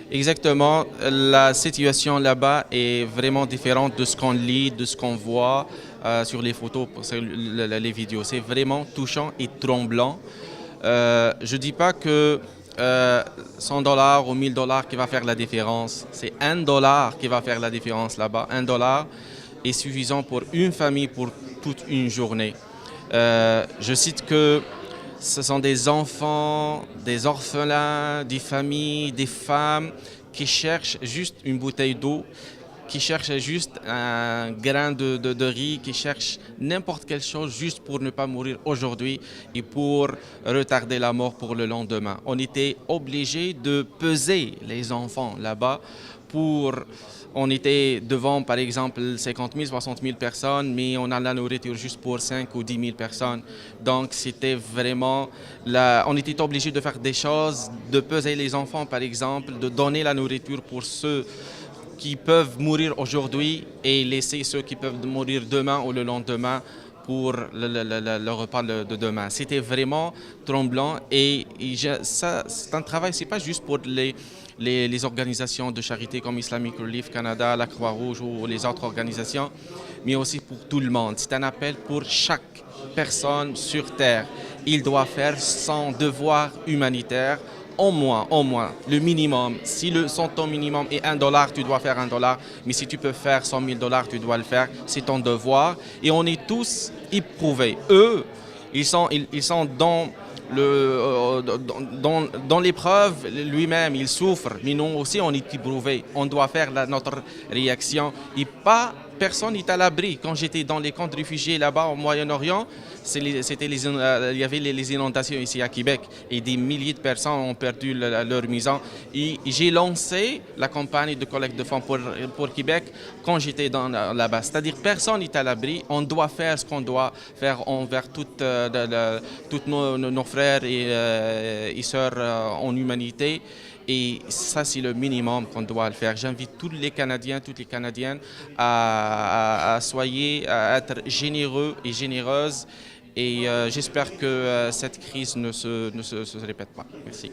Exactement, la situation là-bas est vraiment différente de ce qu'on lit, de ce qu'on voit sur les photos, sur les vidéos. C'est vraiment touchant et tremblant. Je ne dis pas que 100 dollars ou 1000 dollars qui va faire la différence. C'est 1 dollar qui va faire la différence là-bas. 1 dollar est suffisant pour une famille pour toute une journée. Je cite que ce sont des enfants, des orphelins, des familles, des femmes qui cherchent juste une bouteille d'eau, qui cherchent juste un grain de riz, qui cherchent n'importe quelle chose juste pour ne pas mourir aujourd'hui et pour retarder la mort pour le lendemain. On était obligé de peser les enfants là-bas pour on était devant, par exemple, 50 000, 60 000 personnes, mais on a la nourriture juste pour 5 ou 10 000 personnes. Donc, c'était vraiment... On était obligé de faire des choses, de peser les enfants, par exemple, de donner la nourriture pour ceux qui peuvent mourir aujourd'hui et laisser ceux qui peuvent mourir demain ou le lendemain pour le repas de demain. C'était vraiment tremblant ça, c'est un travail, c'est pas juste pour les organisations de charité comme Islamic Relief Canada, la Croix-Rouge ou les autres organisations, mais aussi pour tout le monde. C'est un appel pour chaque personne sur Terre. Il doit faire son devoir humanitaire au moins, le minimum. Si ton minimum est 1 dollar, tu dois faire 1 dollar. Mais si tu peux faire 100 000 dollars, tu dois le faire. C'est ton devoir. Et on est tous éprouvés. Eux, ils sont dans l'épreuve lui-même, il souffre, mais nous aussi on est éprouvés. On doit faire notre réaction et pas personne n'est à l'abri. Quand j'étais dans les camps de réfugiés là-bas au Moyen-Orient, il y avait les inondations ici à Québec et des milliers de personnes ont perdu leur maison. Et j'ai lancé la campagne de collecte de fonds pour Québec quand j'étais là-bas. C'est-à-dire personne n'est à l'abri. On doit faire ce qu'on doit faire envers toutes nos frères et sœurs en humanité. Et ça, c'est le minimum qu'on doit le faire. J'invite tous les Canadiens, toutes les Canadiennes à être généreux et généreuses. Et j'espère que cette crise ne se répète pas. Merci.